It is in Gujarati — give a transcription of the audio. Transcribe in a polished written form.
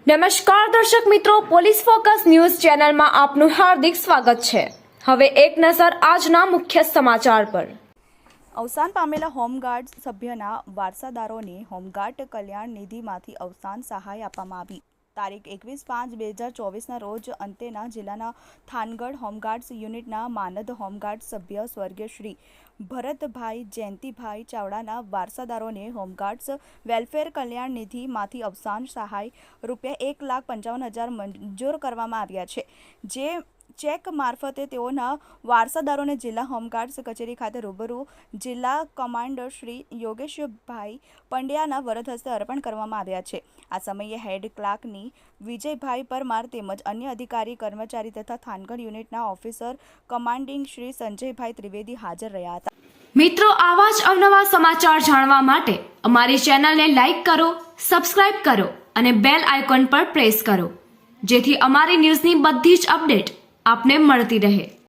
નમસ્કાર દર્શક મિત્રો, પોલીસ ફોકસ ન્યૂઝ ચેનલમાં આપનું હાર્દિક સ્વાગત છે। હવે એક નજર આજના મુખ્ય સમાચાર પર। અવસાન પામેલા હોમગાર્ડ સભ્યના વારસાદારોને હોમગાર્ડ કલ્યાણ નિધિમાંથી અવસાન સહાય આપવામાં આવી। તારીખ 21/5/2024ના રોજ અંતેના જિલ્લાના થાનગઢ હોમગાર્ડ્સ યુનિટના માનદ હોમગાર્ડ સભ્ય સ્વર્ગીય શ્રી ભરતભાઈ જયંતિભાઈ ચાવડાના વારસાદારોને હોમગાર્ડ્સ વેલફેર કલ્યાણ નિધિમાંથી અવસાન સહાય રૂપિયા 1,55,000 મંજૂર કરવામાં આવ્યા છે, જે ચેક મારફતે તેઓના વારસાદારોને જિલ્લા હોમગાર્ડ્સ કચેરી ખાતે રૂબરૂ જિલ્લા કમાન્ડર શ્રી યોગેશભાઈ પંડ્યાના વરદ હસ્તે અર્પણ કરવામાં આવ્યા છે। આ સમયે હેડ ક્લાર્કની વિજયભાઈ પરમાર તેમજ અન્ય અધિકારી કર્મચારી તથા થાનગઢ યુનિટના ઓફિસર કમાન્ડિંગ શ્રી સંજયભાઈ ત્રિવેદી હાજર રહ્યા હતા। મિત્રો, આવા જ અવનવા સમાચાર જાણવા માટે અમારી ચેનલને લાઈક કરો, સબસ્ક્રાઇબ કરો અને બેલ આઇકોન પર પ્રેસ કરો, જેથી અમારી ન્યૂઝની બધી જ અપડેટ આપને મળતી રહે।